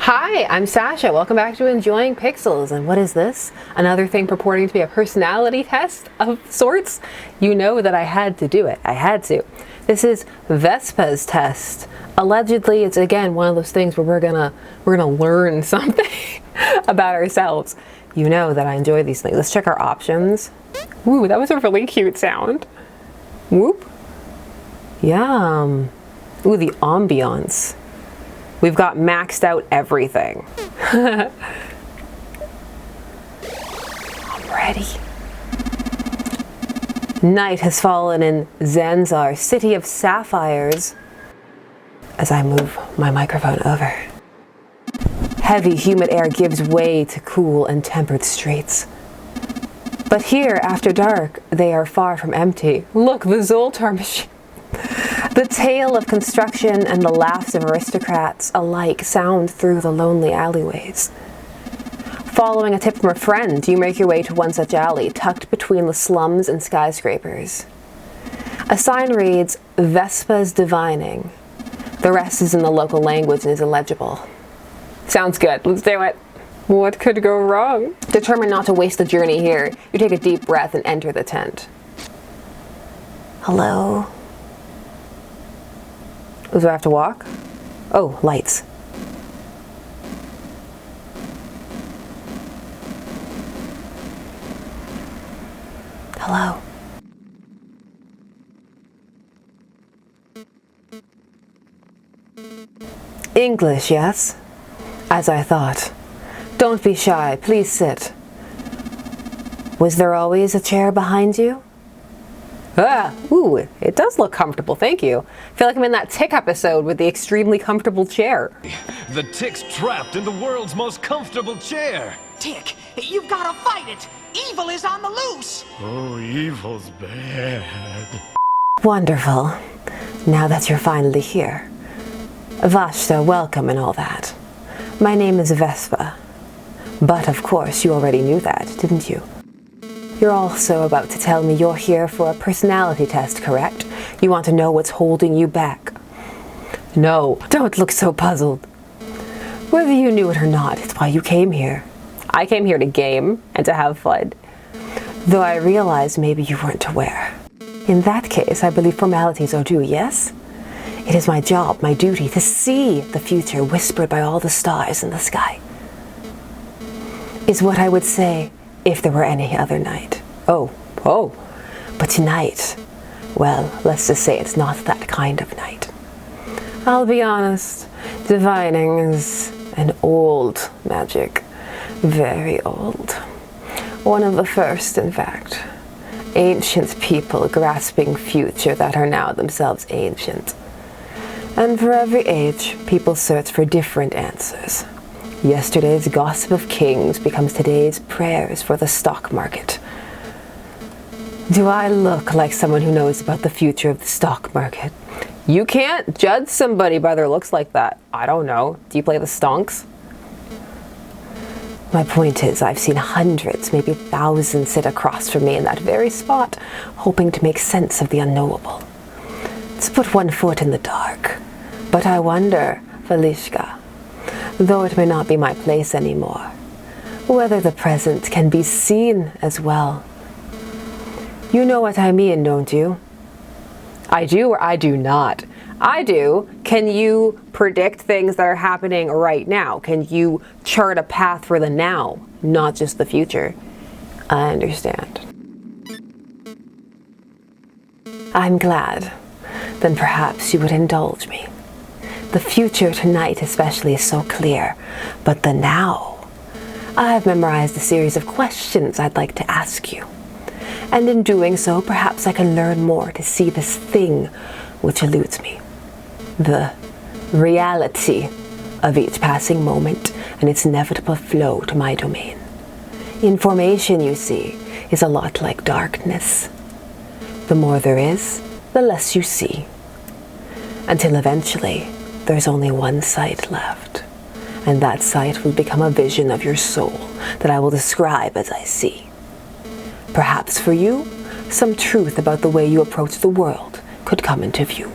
Hi, I'm Sasha. Welcome back to Enjoying Pixels. And what is this? Another thing purporting to be a personality test of sorts? You know that I had to do it. I had to. This is Vespa's test. Allegedly, it's again one of those things where we're gonna learn something about ourselves. You know that I enjoy these things. Let's check our options. Ooh, that was a really cute sound. Whoop. Yum. Ooh, the ambiance. We've got maxed out everything. I'm ready. Night has fallen in Zanzar, city of sapphires. As I move my microphone over. Heavy, humid air gives way to cool and tempered streets. But here, after dark, they are far from empty. Look, the Zoltar machine. The tale of construction and the laughs of aristocrats alike sound through the lonely alleyways. Following a tip from a friend, you make your way to one such alley, tucked between the slums and skyscrapers. A sign reads, Vespa's Divining. The rest is in the local language and is illegible. Sounds good, let's do it. What could go wrong? Determined not to waste the journey here, you take a deep breath and enter the tent. Hello? Do I have to walk? Oh, lights. Hello. English, yes? As I thought. Don't be shy, please sit. Was there always a chair behind you? Ooh, it does look comfortable, thank you. I feel like I'm in that Tick episode with the extremely comfortable chair. The Tick's trapped in the world's most comfortable chair. Tick, you've got to fight it. Evil is on the loose. Oh, evil's bad. Wonderful. Now that you're finally here. Vashta, welcome and all that. My name is Vespa. But of course, you already knew that, didn't you? You're also about to tell me you're here for a personality test, correct? You want to know what's holding you back. No, don't look so puzzled. Whether you knew it or not, it's why you came here. I came here to game and to have fun. Though I realize maybe you weren't aware. In that case, I believe formalities are due, yes? It is my job, my duty, to see the future whispered by all the stars in the sky. Is what I would say if there were any other night. Oh, but tonight, well, let's just say it's not that kind of night. I'll be honest, divining is an old magic, very old. One of the first, in fact. Ancient people grasping future that are now themselves ancient. And for every age, people search for different answers. Yesterday's gossip of kings becomes today's prayers for the stock market. Do I look like someone who knows about the future of the stock market? You can't judge somebody by their looks like that. I don't know. Do you play the stonks? My point is, I've seen hundreds, maybe thousands sit across from me in that very spot, hoping to make sense of the unknowable. To put one foot in the dark. But I wonder, Felishka, though it may not be my place anymore, whether the present can be seen as well. You know what I mean, don't you? I do or I do not? I do. Can you predict things that are happening right now? Can you chart a path for the now, not just the future? I understand. I'm glad. Then perhaps you would indulge me. The future tonight especially is so clear, but the now. I've memorized a series of questions I'd like to ask you. And in doing so, perhaps I can learn more to see this thing which eludes me. The reality of each passing moment and its inevitable flow to my domain. Information, you see, is a lot like darkness. The more there is, the less you see. Until eventually, there's only one sight left, and that sight will become a vision of your soul that I will describe as I see. Perhaps for you, some truth about the way you approach the world could come into view.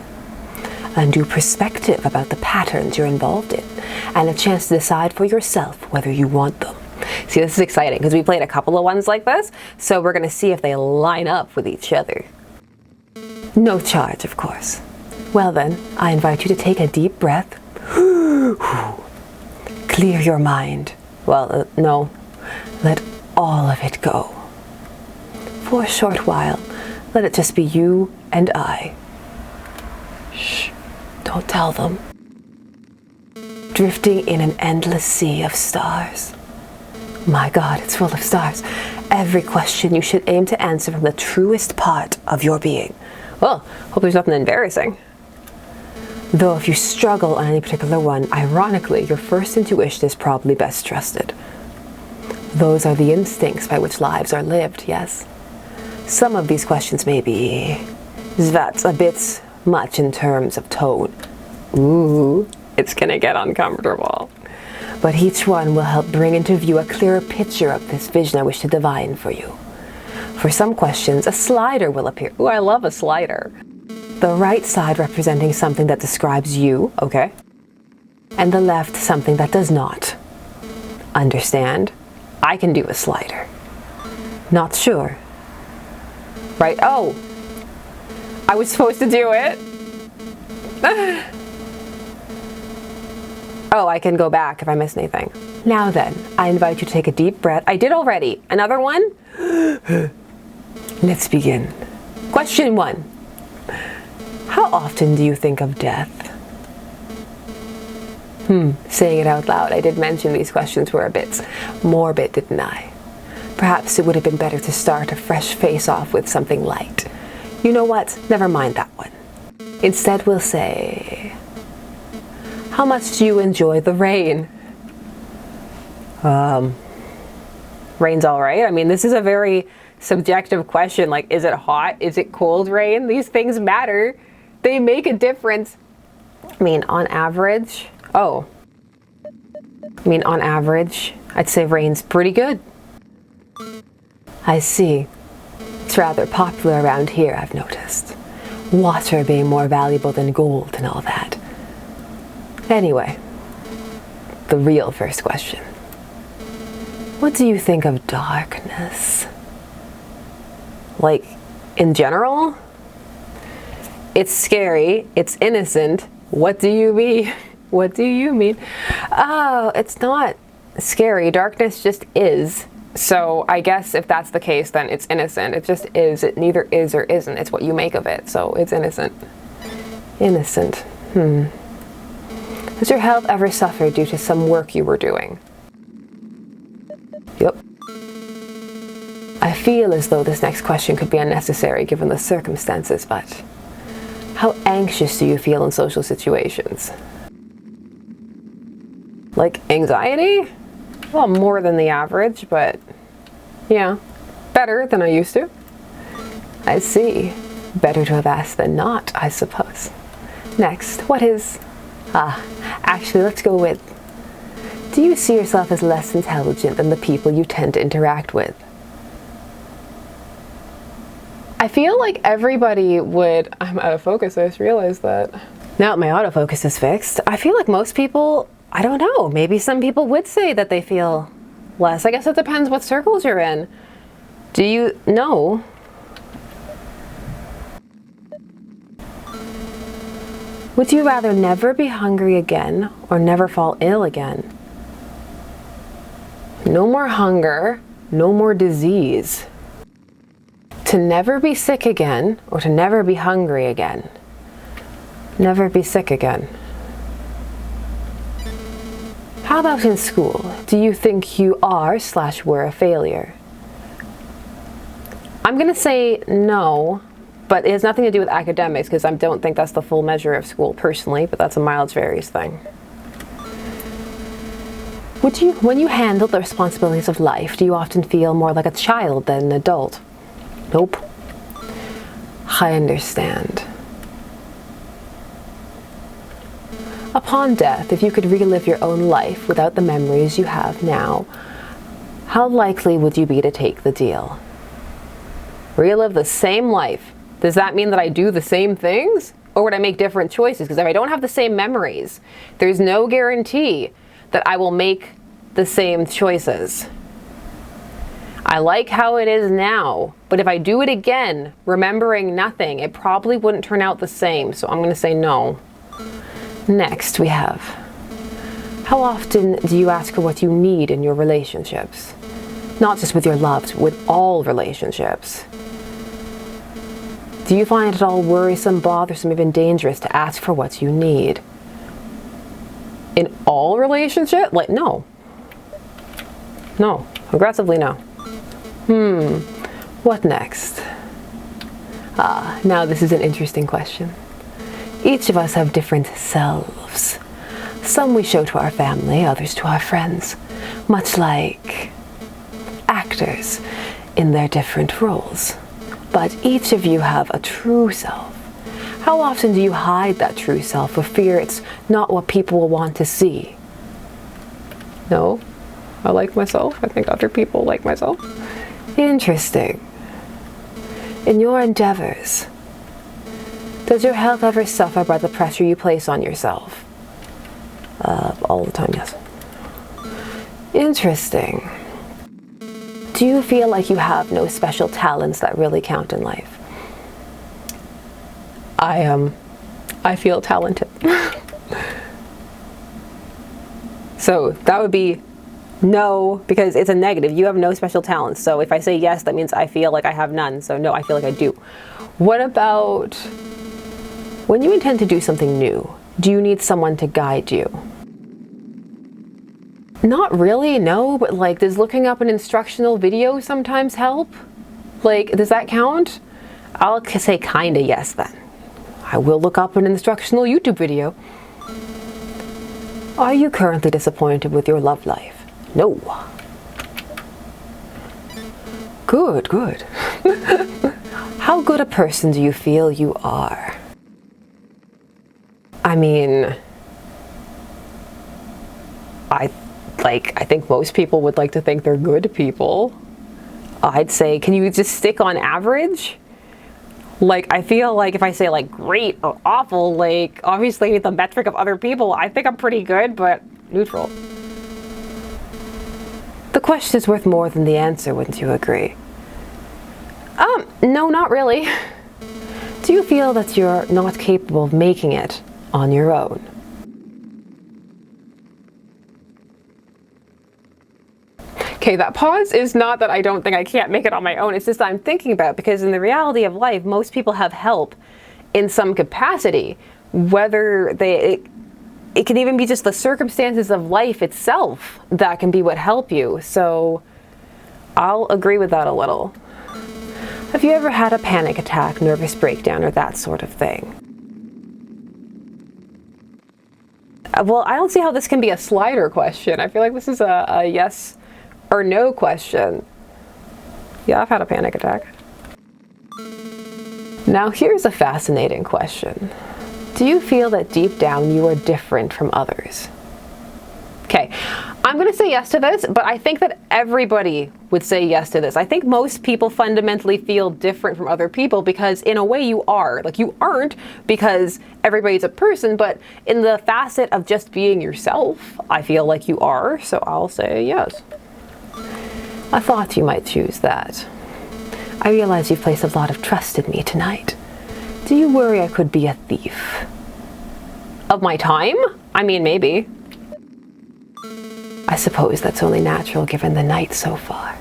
A new perspective about the patterns you're involved in, and a chance to decide for yourself whether you want them. See, this is exciting because we played a couple of ones like this, so we're going to see if they line up with each other. No charge, of course. Well then, I invite you to take a deep breath. Clear your mind. Well, no. Let all of it go. For a short while, let it just be you and I. Shh, don't tell them. Drifting in an endless sea of stars. My God, it's full of stars. Every question you should aim to answer from the truest part of your being. Well, hope there's nothing embarrassing. Though if you struggle on any particular one, ironically, your first intuition is probably best trusted. Those are the instincts by which lives are lived, yes? Some of these questions may be that's a bit much in terms of tone. Ooh, it's gonna get uncomfortable. But each one will help bring into view a clearer picture of this vision I wish to divine for you. For some questions, a slider will appear. Ooh, I love a slider. The right side representing something that describes you, okay? And the left something that does not. Understand? I can do a slider. Not sure. Right? Oh! I was supposed to do it? Oh, I can go back if I miss anything. Now then, I invite you to take a deep breath. I did already. Another one? Let's begin. Question 1. How often do you think of death? Saying it out loud, I did mention these questions were a bit morbid, didn't I? Perhaps it would have been better to start a fresh face-off with something light. You know what? Never mind that one. Instead, we'll say, how much do you enjoy the rain? Rain's all right. I mean, this is a very subjective question. Like, is it hot? Is it cold rain? These things matter. They make a difference. I mean, on average, on average, I'd say rain's pretty good. I see. It's rather popular around here, I've noticed. Water being more valuable than gold and all that. Anyway, the real first question. What do you think of darkness? Like, in general? It's scary, it's innocent. What do you mean? What do you mean? Oh, it's not scary. Darkness just is. So I guess if that's the case, then it's innocent. It just is. It neither is or isn't. It's what you make of it. So it's innocent. Innocent. Has your health ever suffered due to some work you were doing? Yep. I feel as though this next question could be unnecessary given the circumstances, but how anxious do you feel in social situations? Like anxiety? Well, more than the average, but yeah, better than I used to. I see. Better to have asked than not, I suppose. Next, what is... actually, let's go with... Do you see yourself as less intelligent than the people you tend to interact with? I feel like everybody would... I'm out of focus, I just realized that. Now that my autofocus is fixed, I feel like most people... I don't know, maybe some people would say that they feel less. I guess it depends what circles you're in. Do you know? Would you rather never be hungry again or never fall ill again? No more hunger, no more disease. To never be sick again or to never be hungry again? Never be sick again. How about in school? Do you think you are/were a failure? I'm gonna say no, but it has nothing to do with academics because I don't think that's the full measure of school personally, but that's a mileage varies thing. When you handle the responsibilities of life, do you often feel more like a child than an adult? Nope. I understand. Upon death, if you could relive your own life without the memories you have now, how likely would you be to take the deal? Relive the same life. Does that mean that I do the same things? Or would I make different choices? Because if I don't have the same memories, there's no guarantee that I will make the same choices. I like how it is now, but if I do it again, remembering nothing, it probably wouldn't turn out the same, so I'm going to say no. Next, we have, how often do you ask for what you need in your relationships? Not just with your loved, with all relationships. Do you find it all worrisome, bothersome, even dangerous to ask for what you need? In all relationships? Like, no. No. Aggressively no. What next? Now this is an interesting question. Each of us have different selves. Some we show to our family, others to our friends. Much like actors in their different roles. But each of you have a true self. How often do you hide that true self for fear it's not what people will want to see? No, I like myself. I think other people like myself. Interesting. In your endeavors, does your health ever suffer by the pressure you place on yourself? All the time, yes. Interesting. Do you feel like you have no special talents that really count in life? I feel talented. So that would be no, because it's a negative. You have no special talents. So if I say yes, that means I feel like I have none. So no, I feel like I do. What about when you intend to do something new? Do you need someone to guide you? Not really, no, but like, does looking up an instructional video sometimes help? Like, does that count? I'll say kinda yes then. I will look up an instructional YouTube video. Are you currently disappointed with your love life? No. Good, good. How good a person do you feel you are? I mean, I think most people would like to think they're good people. I'd say, can you just stick on average? Like, I feel like if I say like great or awful, like obviously the metric of other people, I think I'm pretty good, but neutral. The question is worth more than the answer, wouldn't you agree? No, not really. Do you feel that you're not capable of making it on your own? Okay, that pause is not that I don't think I can't make it on my own. It's just that I'm thinking about it, because in the reality of life, most people have help in some capacity, whether it can even be just the circumstances of life itself that can be what help you. So I'll agree with that a little. Have you ever had a panic attack, nervous breakdown, or that sort of thing? Well, I don't see how this can be a slider question. I feel like this is a yes or no question. Yeah, I've had a panic attack. Now here's a fascinating question. Do you feel that deep down you are different from others? Okay, I'm gonna say yes to this, but I think that everybody would say yes to this. I think most people fundamentally feel different from other people because in a way you are. Like, you aren't because everybody's a person, but in the facet of just being yourself, I feel like you are, so I'll say yes. I thought you might choose that. I realize you've placed a lot of trust in me tonight. Do you worry I could be a thief? Of my time? I mean, maybe. I suppose that's only natural given the night so far.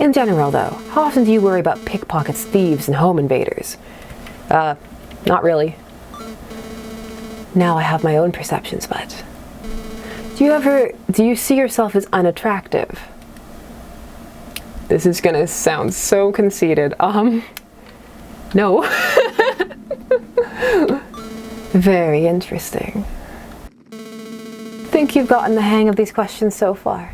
In general, though, how often do you worry about pickpockets, thieves, and home invaders? Not really. Now I have my own perceptions, but do you see yourself as unattractive? This is gonna sound so conceited. No. Very interesting. Think you've gotten the hang of these questions so far?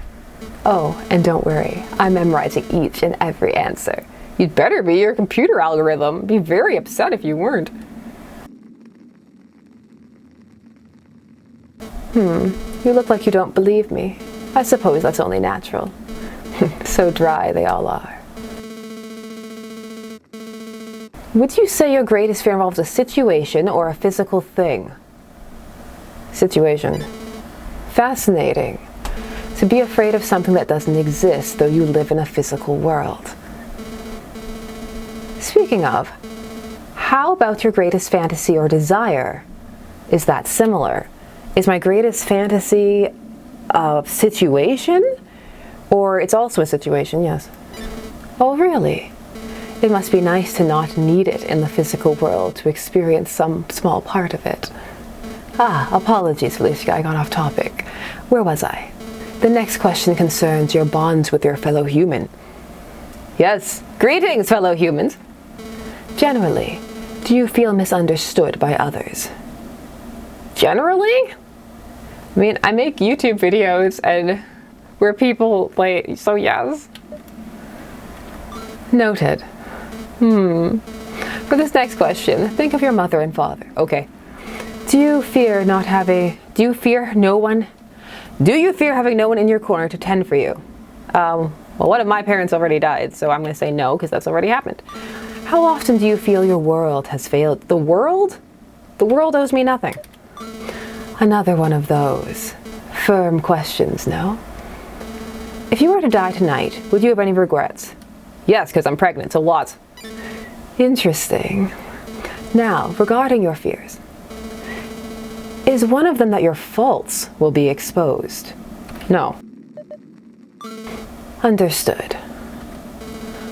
Oh, and don't worry, I'm memorizing each and every answer. You'd better be, your computer algorithm. Be very upset if you weren't. You look like you don't believe me. I suppose that's only natural. So dry they all are. Would you say your greatest fear involves a situation or a physical thing? Situation. Fascinating. To be afraid of something that doesn't exist, though you live in a physical world. Speaking of, how about your greatest fantasy or desire? Is that similar? Is my greatest fantasy a situation? Or it's also a situation, yes. Oh, really? It must be nice to not need it in the physical world to experience some small part of it. Apologies, Felicia, I got off topic. Where was I? The next question concerns your bonds with your fellow human. Yes, greetings, fellow humans. Generally, do you feel misunderstood by others? Generally? I mean, I make YouTube videos and where people like, so yes. Noted. For this next question, think of your mother and father. Okay. Do you fear having no one in your corner to tend for you? Well, one of my parents already died, so I'm going to say no, because that's already happened. How often do you feel your world has failed? The world? The world owes me nothing. Another one of those firm questions, no? If you were to die tonight, would you have any regrets? Yes, because I'm pregnant, so lots. Interesting. Now, regarding your fears, is one of them that your faults will be exposed? No. Understood.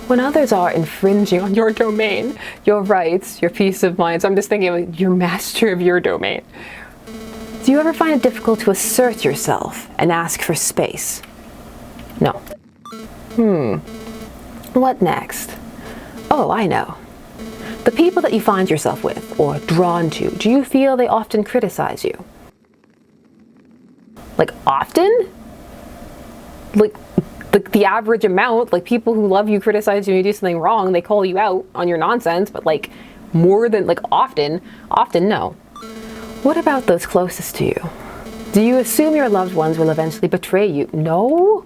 When others are infringing on your domain, your rights, your peace of mind, so I'm just thinking of you're master of your domain. Do you ever find it difficult to assert yourself and ask for space? No. What next? Oh, I know. The people that you find yourself with, or drawn to, do you feel they often criticize you? Like, often? Like the average amount, like people who love you criticize you when you do something wrong, they call you out on your nonsense, but like more than, like often, no. What about those closest to you? Do you assume your loved ones will eventually betray you? No?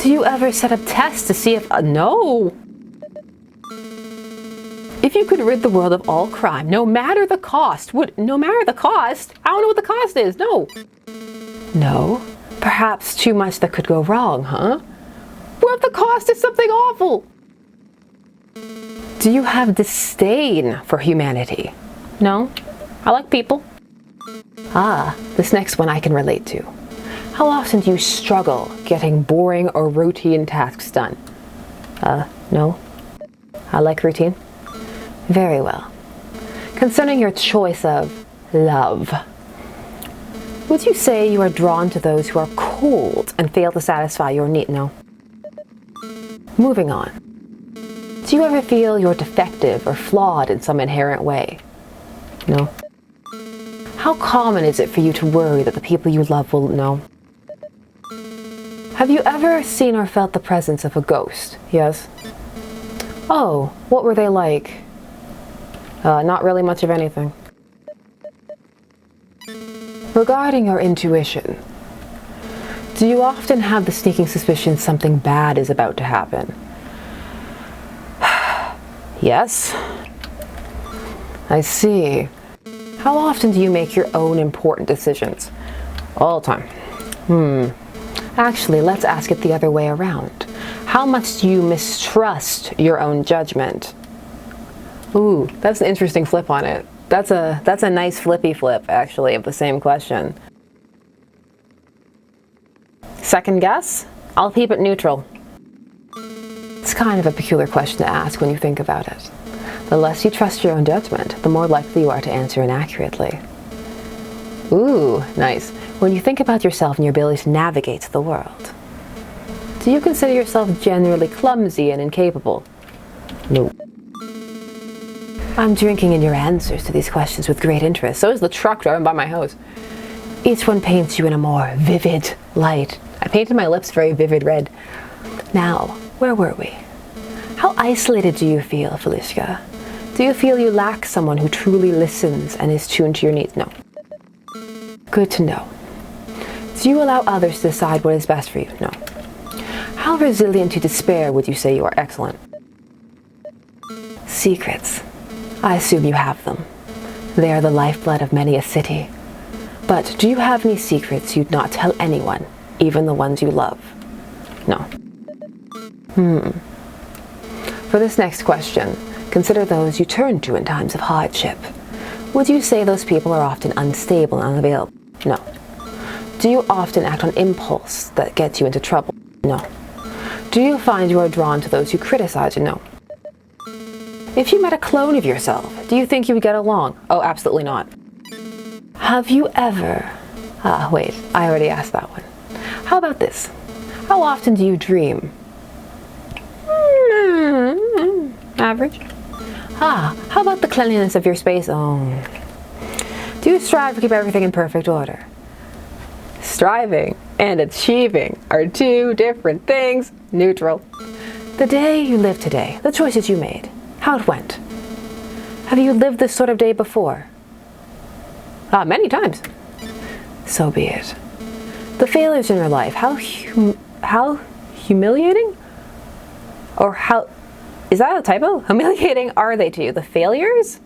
Do you ever set up tests to see if, no? If you could rid the world of all crime, no matter the cost, no matter the cost? I don't know what the cost is, no. No? Perhaps too much that could go wrong, huh? What if the cost is something awful? Do you have disdain for humanity? No? I like people. This next one I can relate to. How often do you struggle getting boring or routine tasks done? No. I like routine. Very well. Concerning your choice of love, would you say you are drawn to those who are cold and fail to satisfy your need? No. Moving on. Do you ever feel you're defective or flawed in some inherent way? No. How common is it for you to worry that the people you love will know? Have you ever seen or felt the presence of a ghost? Yes. Oh, what were they like? Not really much of anything. Regarding your intuition, do you often have the sneaking suspicion something bad is about to happen? Yes. I see. How often do you make your own important decisions? All the time. Actually, let's ask it the other way around. How much do you mistrust your own judgment? Ooh, that's an interesting flip on it. That's a nice flippy flip, actually, of the same question. Second guess? I'll keep it neutral. It's kind of a peculiar question to ask when you think about it. The less you trust your own judgment, the more likely you are to answer inaccurately. Ooh, nice. When you think about yourself and your ability to navigate the world, do you consider yourself generally clumsy and incapable? No. I'm drinking in your answers to these questions with great interest. So is the truck driving by my house. Each one paints you in a more vivid light. I painted my lips very vivid red. Now, where were we? How isolated do you feel, Felicia? Do you feel you lack someone who truly listens and is tuned to your needs? No. Good to know. Do you allow others to decide what is best for you? No. How resilient to despair would you say you are? Excellent. Secrets. I assume you have them. They are the lifeblood of many a city. But do you have any secrets you'd not tell anyone, even the ones you love? No. For this next question, consider those you turn to in times of hardship. Would you say those people are often unstable and unavailable? No. Do you often act on impulse that gets you into trouble? No. Do you find you are drawn to those who criticize you? No. If you met a clone of yourself, do you think you would get along? Oh, absolutely not. Have you ever... wait, I already asked that one. How about this? How often do you dream? Average. How about the cleanliness of your space? Oh. Do you strive to keep everything in perfect order? Striving and achieving are two different things. Neutral. The day you live today, the choices you made, how it went. Have you lived this sort of day before? Many times. So be it. The failures in your life, how humiliating? Or how... Is that a typo? Humiliating are they to you? The failures?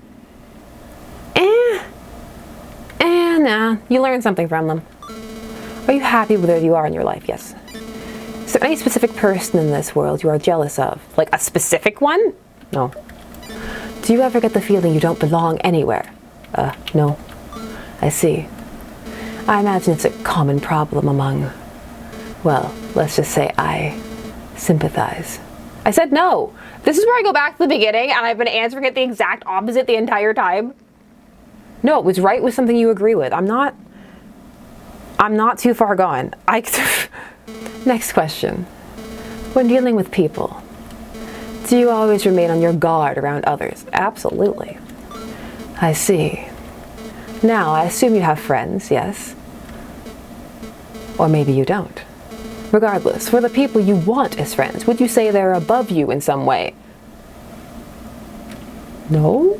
Nah. You learn something from them. Are you happy with where you are in your life? Yes. Is there any specific person in this world you are jealous of? Like a specific one? No. Do you ever get the feeling you don't belong anywhere? No. I see. I imagine it's a common problem among, well, let's just say I sympathize. I said no. This is where I go back to the beginning and I've been answering it the exact opposite the entire time. No, it was right with something you agree with. I'm not too far gone. Next question. When dealing with people, do you always remain on your guard around others? Absolutely. I see. Now, I assume you have friends, yes? Or maybe you don't. Regardless, for the people you want as friends, would you say they're above you in some way? No?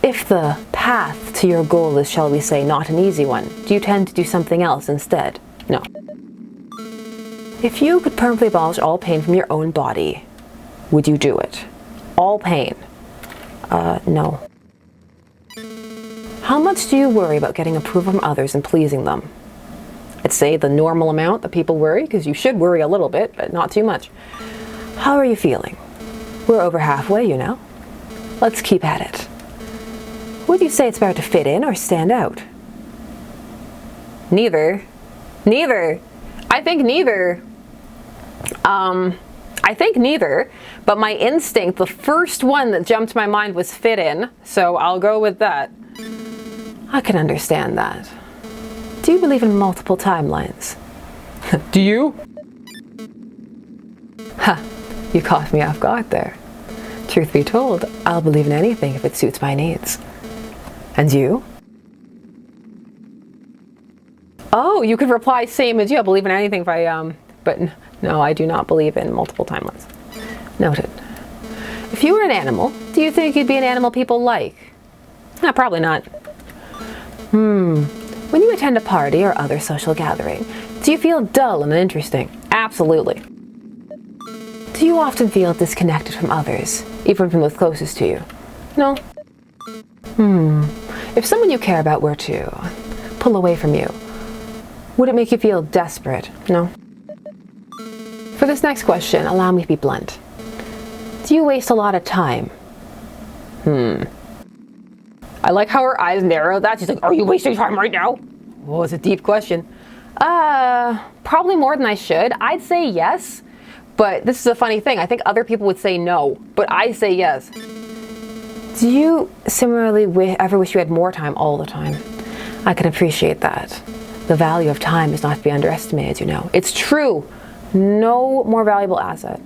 If the path to your goal is, shall we say, not an easy one, do you tend to do something else instead? No. If you could permanently abolish all pain from your own body, would you do it? All pain? No. How much do you worry about getting approval from others and pleasing them? I'd say the normal amount that people worry, because you should worry a little bit, but not too much. How are you feeling? We're over halfway, you know. Let's keep at it. Would you say it's better to fit in or stand out? Neither. Neither. I think neither. But my instinct, the first one that jumped to my mind was fit in, so I'll go with that. I can understand that. Do you believe in multiple timelines? Do you? You caught me off guard there. Truth be told, I'll believe in anything if it suits my needs. And you? Oh, you could reply same as you. I believe in anything if I, but no, I do not believe in multiple timelines. Noted. If you were an animal, do you think you'd be an animal people like? No, probably not. When you attend a party or other social gathering, do you feel dull and uninteresting? Absolutely. Do you often feel disconnected from others, even from those closest to you? No. If someone you care about were to pull away from you, would it make you feel desperate? No. For this next question, allow me to be blunt. Do you waste a lot of time? I like how her eyes narrow that. She's like, are you wasting time right now? Oh, it's a deep question. Probably more than I should. I'd say yes, but this is a funny thing. I think other people would say no, but I say yes. Do you similarly ever wish you had more time all the time? I can appreciate that. The value of time is not to be underestimated, you know. It's true. No more valuable asset.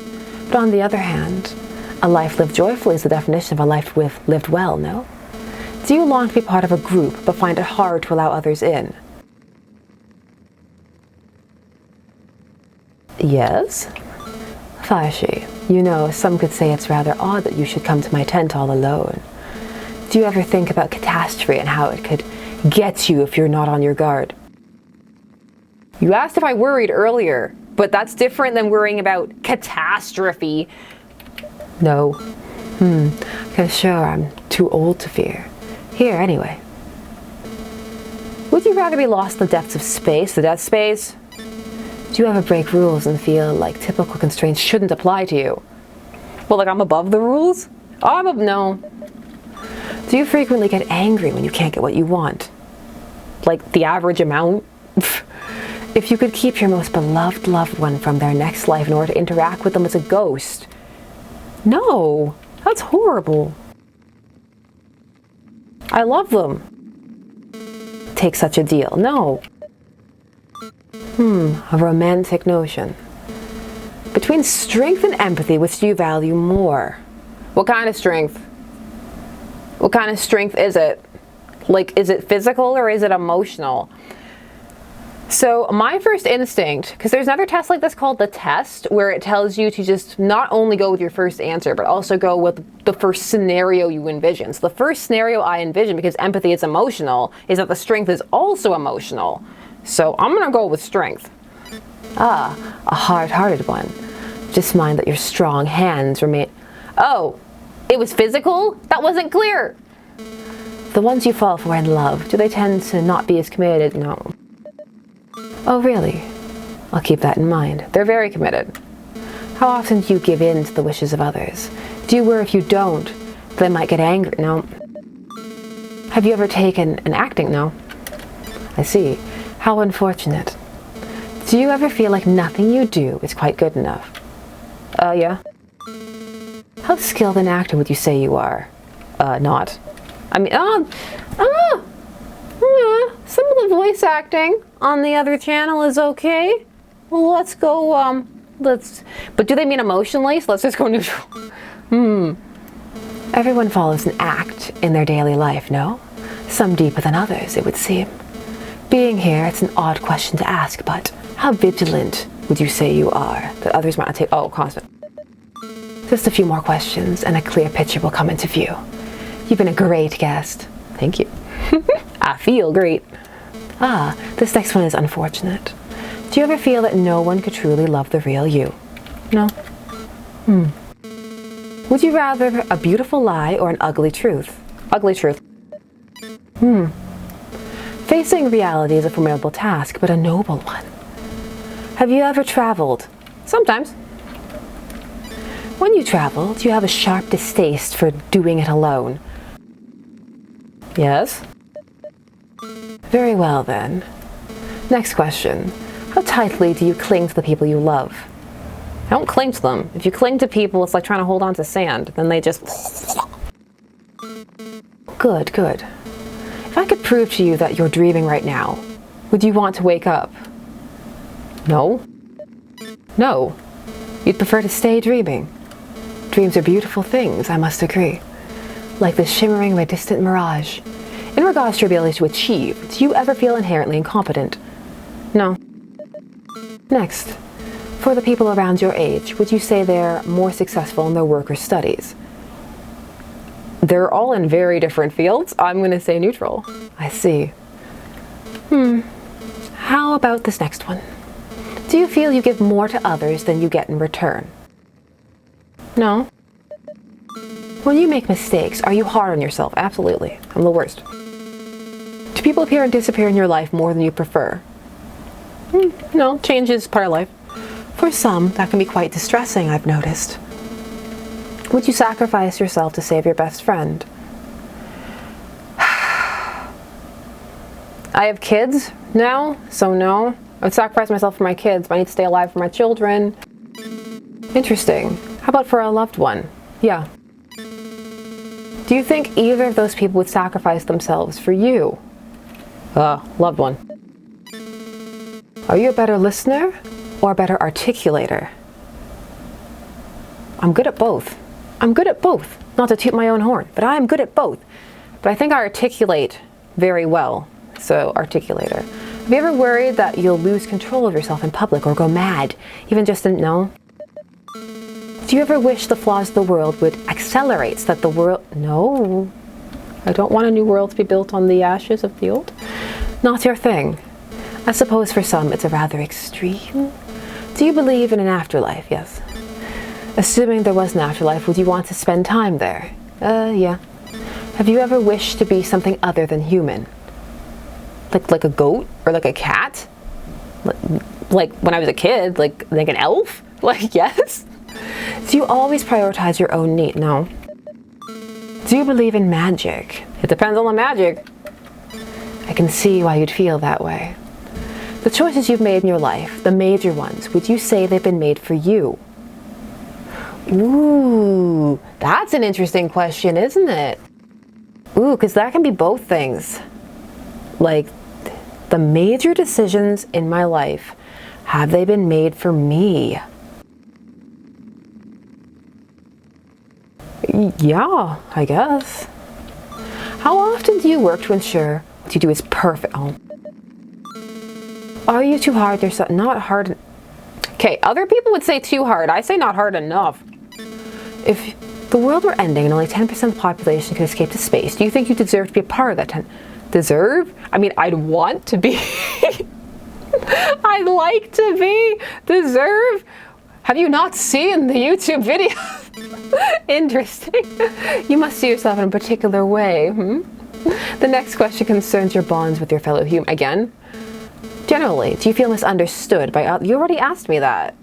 But on the other hand, a life lived joyfully is the definition of a life lived well, no? Do you long to be part of a group, but find it hard to allow others in? Yes. Fashi, you know, some could say it's rather odd that you should come to my tent all alone. Do you ever think about catastrophe and how it could get you if you're not on your guard? You asked if I worried earlier, but that's different than worrying about catastrophe. No. Kinda sure I'm too old to fear. Here, anyway. Would you rather be lost in the depths of space, the death space? Do you ever break rules and feel like typical constraints shouldn't apply to you? Well, like I'm above the rules? No. Do you frequently get angry when you can't get what you want? Like the average amount? If you could keep your most beloved loved one from their next life in order to interact with them as a ghost. No, that's horrible. I love them. Take such a deal. No. A romantic notion. Between strength and empathy, which do you value more? What kind of strength? What kind of strength is it? Like, is it physical or is it emotional? So my first instinct, because there's another test like this called the test, where it tells you to just not only go with your first answer, but also go with the first scenario you envision. So the first scenario I envision, because empathy is emotional, is that the strength is also emotional. So I'm gonna go with strength. A hard-hearted one. Just mind that your strong hands remain... Oh, it was physical? That wasn't clear. The ones you fall for in love, do they tend to not be as committed? No. Oh, really? I'll keep that in mind. They're very committed. How often do you give in to the wishes of others? Do you worry if you don't, they might get angry? No. Have you ever taken an acting? No. I see. How unfortunate. Do you ever feel like nothing you do is quite good enough? Yeah. How skilled an actor would you say you are? Not. I mean, some of the voice acting on the other channel is okay. Well, let's go, but do they mean emotionally? So let's just go neutral. Everyone follows an act in their daily life, no? Some deeper than others, it would seem. Being here, it's an odd question to ask, but how vigilant would you say you are that others might not take? Oh, constant. Just a few more questions and a clear picture will come into view. You've been a great guest. Thank you. I feel great. This next one is unfortunate. Do you ever feel that no one could truly love the real you? No? Would you rather a beautiful lie or an ugly truth? Ugly truth. Facing reality is a formidable task, but a noble one. Have you ever traveled? Sometimes. When you travel, do you have a sharp distaste for doing it alone? Yes. Very well then. Next question. How tightly do you cling to the people you love? I don't cling to them. If you cling to people, it's like trying to hold on to sand. Then they just... Good, good. If I could prove to you that you're dreaming right now, would you want to wake up? No. No. You'd prefer to stay dreaming. Dreams are beautiful things, I must agree. Like the shimmering of a distant mirage. In regards to your ability to achieve, do you ever feel inherently incompetent? No. Next. For the people around your age, would you say they're more successful in their work or studies? They're all in very different fields. I'm going to say neutral. I see. How about this next one? Do you feel you give more to others than you get in return? No. When you make mistakes, are you hard on yourself? Absolutely. I'm the worst. Do people appear and disappear in your life more than you prefer? No, change is part of life. For some, that can be quite distressing, I've noticed. Would you sacrifice yourself to save your best friend? I have kids now, so no. I would sacrifice myself for my kids, but I need to stay alive for my children. Interesting. How about for a loved one? Yeah. Do you think either of those people would sacrifice themselves for you? Loved one. Are you a better listener or a better articulator? I'm good at both. I'm good at both. Not to toot my own horn, but I'm good at both. But I think I articulate very well, so articulator. Have you ever worried that you'll lose control of yourself in public or go mad, even just in, no? Do you ever wish the flaws of the world would accelerate so that the world, no. I don't want a new world to be built on the ashes of the old. Not your thing. I suppose for some it's a rather extreme. Do you believe in an afterlife? Yes. Assuming there was an afterlife, would you want to spend time there? Yeah. Have you ever wished to be something other than human? Like a goat? Or like a cat? Like when I was a kid, like an elf? Like, yes? Do you always prioritize your own need? No. Do you believe in magic? It depends on the magic. I can see why you'd feel that way. The choices you've made in your life, the major ones, would you say they've been made for you? Ooh, that's an interesting question, isn't it? Ooh, because that can be both things. Like, the major decisions in my life, have they been made for me? Yeah, I guess. How often do you work to ensure what you do is perfect? Oh. Are you too hard on yourself? Not hard. Okay, other people would say too hard. I say not hard enough. If the world were ending and only 10% of the population could escape to space, do you think you deserve to be a part of that 10? Deserve? I mean, I'd want to be. I'd like to be. Deserve? Have you not seen the YouTube video? Interesting. You must see yourself in a particular way. The next question concerns your bonds with your fellow human. Again, generally, do you feel misunderstood by others? You already asked me that.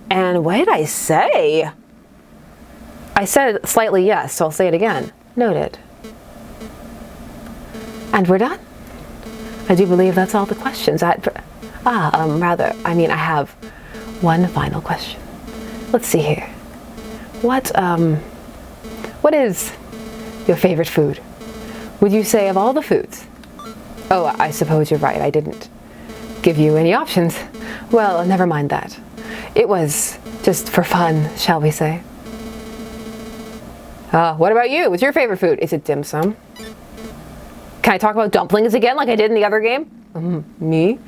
And what did I say? I said slightly yes, so I'll say it again. Noted. And we're done. I do believe that's all the questions. I have one final question. Let's see here. What is your favorite food? Would you say of all the foods? Oh, I suppose you're right. I didn't give you any options. Well, never mind that. It was just for fun, shall we say. What about you? What's your favorite food? Is it dim sum? Can I talk about dumplings again like I did in the other game? Me?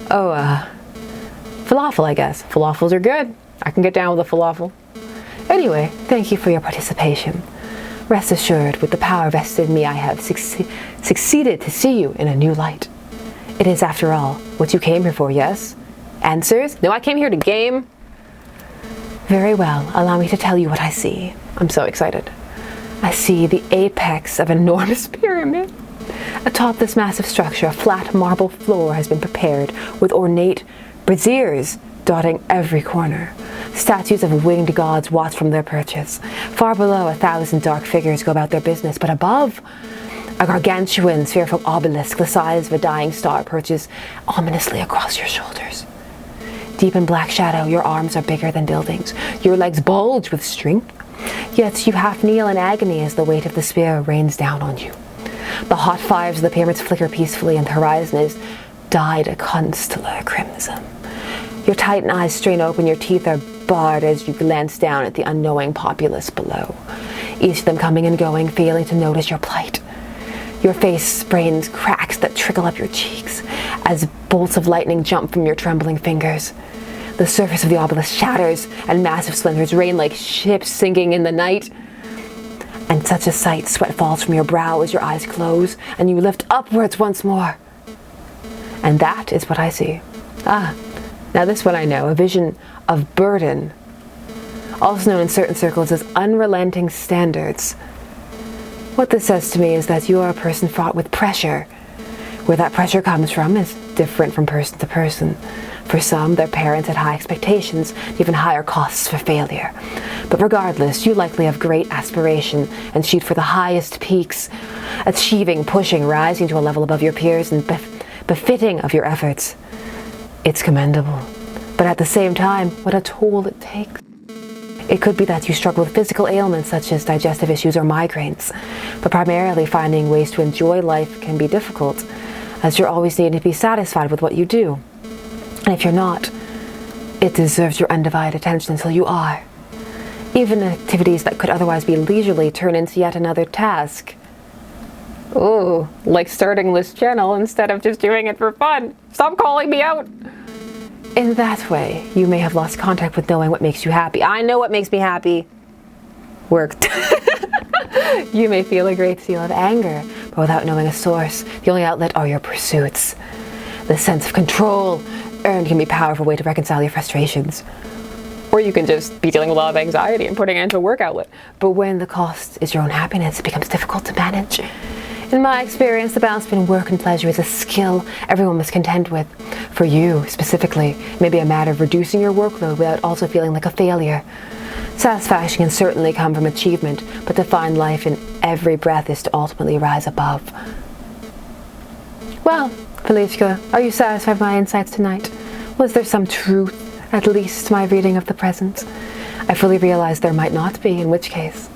Falafel, I guess. Falafels are good. I can get down with a falafel. Anyway, thank you for your participation. Rest assured, with the power vested in me, I have succeeded to see you in a new light. It is, after all, what you came here for, yes? Answers? No, I came here to game. Very well, allow me to tell you what I see. I'm so excited. I see the apex of an enormous pyramid. Atop this massive structure, a flat marble floor has been prepared with ornate braziers dotting every corner. Statues of winged gods watch from their perches. Far below, 1,000 dark figures go about their business, but above, a gargantuan spherical obelisk the size of a dying star perches ominously across your shoulders. Deep in black shadow, your arms are bigger than buildings. Your legs bulge with strength, yet you half kneel in agony as the weight of the sphere rains down on you. The hot fires of the pyramids flicker peacefully, and the horizon is dyed a constellar crimson. Your tightened eyes strain open, your teeth are barred as you glance down at the unknowing populace below, each of them coming and going, failing to notice your plight. Your face sprains cracks that trickle up your cheeks as bolts of lightning jump from your trembling fingers. The surface of the obelisk shatters, and massive splinters rain like ships sinking in the night. And such a sight, sweat falls from your brow as your eyes close, and you lift upwards once more. And that is what I see. Now this one I know, a vision of burden, also known in certain circles as unrelenting standards. What this says to me is that you are a person fraught with pressure. Where that pressure comes from is different from person to person. For some, their parents had high expectations, even higher costs for failure. But regardless, you likely have great aspiration and shoot for the highest peaks, achieving, pushing, rising to a level above your peers and befitting of your efforts. It's commendable. But at the same time, what a toll it takes. It could be that you struggle with physical ailments such as digestive issues or migraines, but primarily finding ways to enjoy life can be difficult, as you're always needing to be satisfied with what you do. And if you're not, it deserves your undivided attention until you are. Even activities that could otherwise be leisurely turn into yet another task. Ooh, like starting this channel instead of just doing it for fun. Stop calling me out! In that way, you may have lost contact with knowing what makes you happy. I know what makes me happy. Worked. You may feel a great deal of anger, but without knowing a source, the only outlet are your pursuits. The sense of control earned can be a powerful way to reconcile your frustrations. Or you can just be dealing with a lot of anxiety and putting it into a work outlet. But when the cost is your own happiness, it becomes difficult to manage. In my experience, the balance between work and pleasure is a skill everyone must contend with. For you, specifically, it may be a matter of reducing your workload without also feeling like a failure. Satisfaction can certainly come from achievement, but to find life in every breath is to ultimately rise above. Well, Felicia, are you satisfied with my insights tonight? Was there some truth, at least, to my reading of the present? I fully realize there might not be, in which case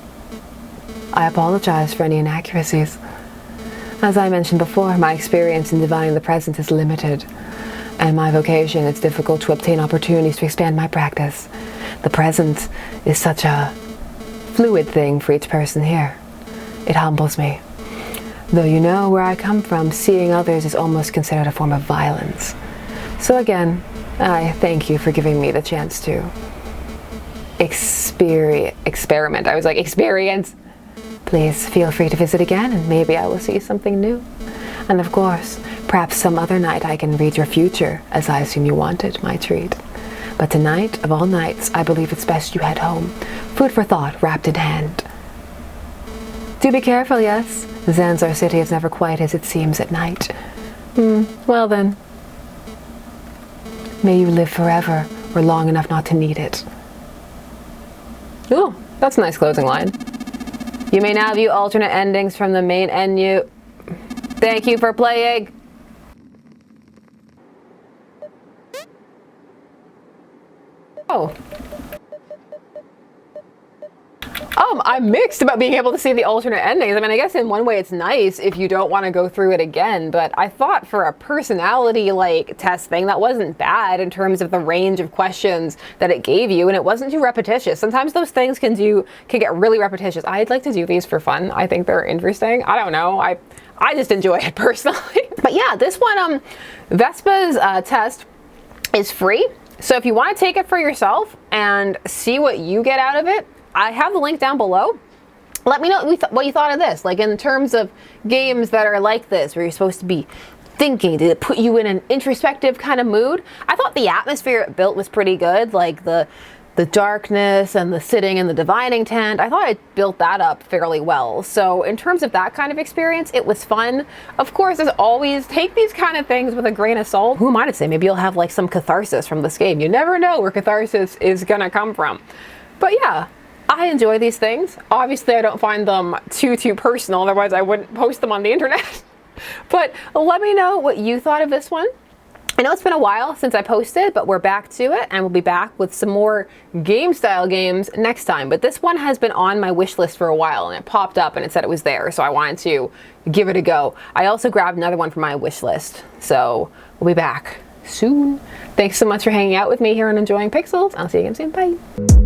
I apologize for any inaccuracies. As I mentioned before, my experience in divining the present is limited, and my vocation, it's difficult to obtain opportunities to expand my practice. The present is such a fluid thing for each person here. It humbles me. Though you know where I come from, seeing others is almost considered a form of violence. So again, I thank you for giving me the chance to experiment. I was like, experience. Please feel free to visit again, and maybe I will see something new. And of course, perhaps some other night I can read your future, as I assume you wanted my treat. But tonight, of all nights, I believe it's best you head home. Food for thought, wrapped in hand. Do be careful, yes? Zanzar City is never quite as it seems at night. Well then. May you live forever, or long enough not to need it. Ooh, that's a nice closing line. You may now view alternate endings from the main menu. Thank you for playing. Oh. I'm mixed about being able to see the alternate endings. I mean, I guess in one way it's nice if you don't want to go through it again, but I thought for a personality test thing, that wasn't bad in terms of the range of questions that it gave you, and it wasn't too repetitious. Sometimes those things can get really repetitious. I'd like to do these for fun. I think they're interesting. I don't know. I just enjoy it personally. But yeah, this one, Vespa's test is free. So if you want to take it for yourself and see what you get out of it, I have the link down below. Let me know what you thought of this, like in terms of games that are like this, where you're supposed to be thinking. Did it put you in an introspective kind of mood? I thought the atmosphere it built was pretty good, like the darkness and the sitting in the divining tent. I thought it built that up fairly well. So in terms of that kind of experience, it was fun. Of course, as always, take these kind of things with a grain of salt. Who am I to say? Maybe you'll have like some catharsis from this game. You never know where catharsis is gonna come from. But yeah, I enjoy these things. Obviously, I don't find them too personal, otherwise I wouldn't post them on the internet. But let me know what you thought of this one. I know it's been a while since I posted, but we're back to it, and we'll be back with some more game-style games next time. But this one has been on my wish list for a while, and it popped up and it said it was there, so I wanted to give it a go. I also grabbed another one from my wish list, so we'll be back soon. Thanks so much for hanging out with me here and enjoying Pixels. I'll see you again soon. Bye.